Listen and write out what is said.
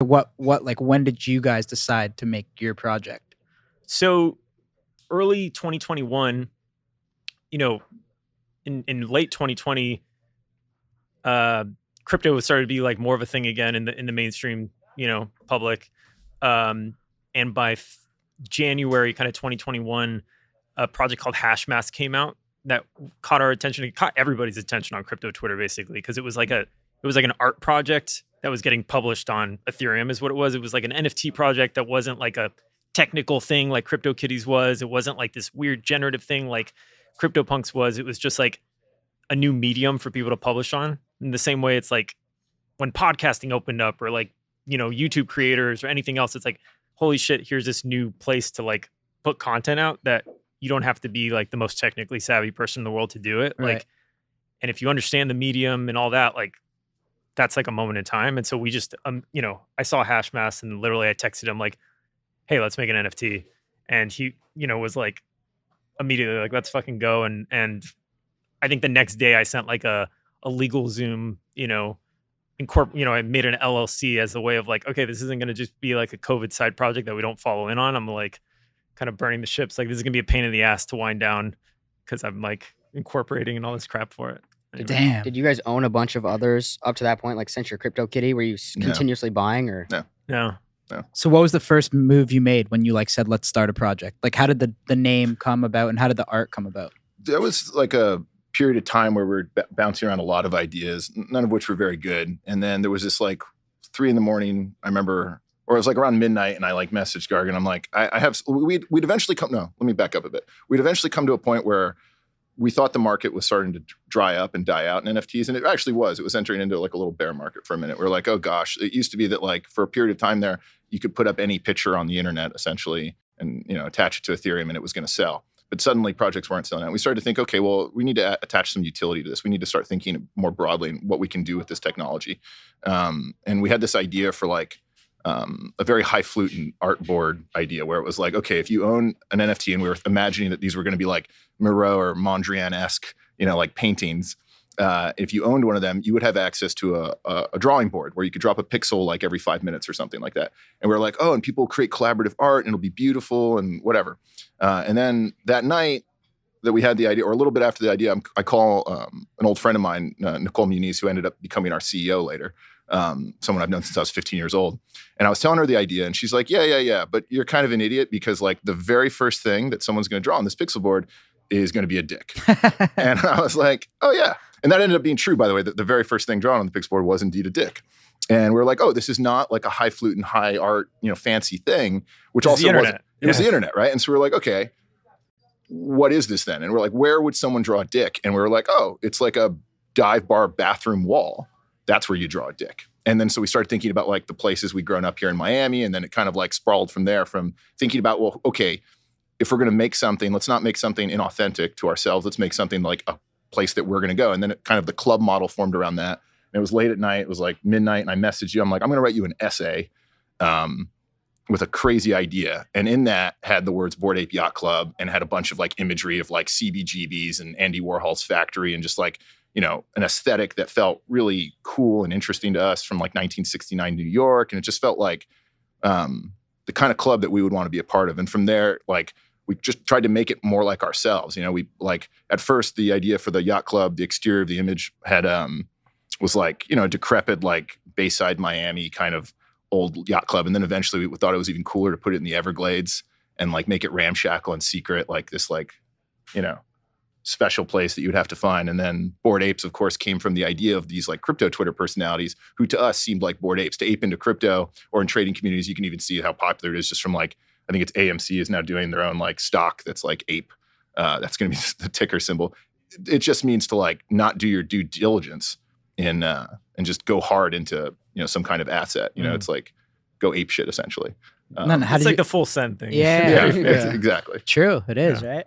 Like when did you guys decide to make your project? So early 2021, you know, in late 2020, crypto was started to be like more of a thing again in the mainstream, public. And by January kind of 2021, a project called Hashmask came out that caught our attention. It caught everybody's attention on crypto Twitter, basically, because it was like an art project that was getting published on Ethereum, is what it was. It was like an NFT project that wasn't like a technical thing like CryptoKitties was. It wasn't like this weird generative thing like CryptoPunks was. It was just like a new medium for people to publish on. In the same way, it's like when podcasting opened up, or like, YouTube creators or anything else, it's like, holy shit, here's this new place to like put content out that you don't have to be like the most technically savvy person in the world to do it. Right. Like, and if you understand the medium and all that, like, that's like a moment in time. And so we just, I saw Hashmask and literally I texted him like, hey, let's make an NFT. And he, was like immediately like, let's fucking go. And I think the next day I sent like a legal Zoom, I made an LLC as a way of like, okay, this isn't going to just be like a COVID side project that we don't follow in on. I'm like kind of burning the ships. Like, this is going to be a pain in the ass to wind down because I'm like incorporating and all this crap for it. Anyway. Damn. Did you guys own a bunch of others up to that point? Like since your CryptoKitty, were you continuously buying or? No. So what was the first move you made when you like said, let's start a project? Like, how did the name come about and how did the art come about? That was like a period of time where we were bouncing around a lot of ideas, none of which were very good. And then there was this like 3 a.m, I remember, or it was like around midnight, and I like messaged Gargan. I'm like, we'd eventually come, no, let me back up a bit. We'd eventually come to a point where we thought the market was starting to dry up and die out in NFTs. And it actually was. It was entering into like a little bear market for a minute. We're like, oh gosh, it used to be that like for a period of time there, you could put up any picture on the internet essentially and, attach it to Ethereum and it was going to sell. But suddenly projects weren't selling out. We started to think, okay, well, we need to attach some utility to this. We need to start thinking more broadly in what we can do with this technology. And we had this idea for like a very highfalutin art board idea where it was like, okay, if you own an NFT, and we were imagining that these were going to be like Miro or Mondrian-esque, like paintings. If you owned one of them, you would have access to a drawing board where you could drop a pixel like every 5 minutes or something like that. And we're like, oh, and people create collaborative art and it'll be beautiful and whatever. And then that night that we had the idea, or a little bit after the idea, I call an old friend of mine, Nicole Muniz, who ended up becoming our CEO later, someone I've known since I was 15 years old. And I was telling her the idea and she's like, yeah, but you're kind of an idiot because like the very first thing that someone's going to draw on this pixel board is going to be a dick. And I was like, oh yeah. And that ended up being true, by the way, that the very first thing drawn on the pixel board was indeed a dick. And we're like, oh, this is not like a highfalutin, high art, fancy thing, which also wasn't. It was the internet, right? And so we're like, okay, what is this then? And we're like, where would someone draw a dick? And we were like, oh, it's like a dive bar bathroom wall. That's where you draw a dick. And then so we started thinking about like the places we'd grown up here in Miami. And then it kind of like sprawled from there, from thinking about, well, okay, if we're going to make something, let's not make something inauthentic to ourselves. Let's make something like a place that we're going to go. And then it kind of the club model formed around that. And it was late at night. It was like midnight. And I messaged you. I'm like, I'm going to write you an essay with a crazy idea. And in that had the words Bored Ape Yacht Club and had a bunch of like imagery of like CBGBs and Andy Warhol's factory and just like, an aesthetic that felt really cool and interesting to us from like 1969 New York. And it just felt like the kind of club that we would want to be a part of. And from there, like, we just tried to make it more like ourselves. We like, at first the idea for the yacht club, the exterior of the image had, was like, decrepit, like Bayside, Miami kind of old yacht club. And then eventually we thought it was even cooler to put it in the Everglades and like make it ramshackle and secret, like this, like, special place that you'd have to find. And then Bored Apes, of course, came from the idea of these like crypto Twitter personalities who to us seemed like Bored Apes. To ape into crypto or in trading communities, you can even see how popular it is just from like, I think it's AMC is now doing their own like stock that's like ape. That's going to be the ticker symbol. It just means to like not do your due diligence and just go hard into, some kind of asset. It's like go ape shit essentially. It's like the full send thing. Yeah. Exactly. True. It is, right?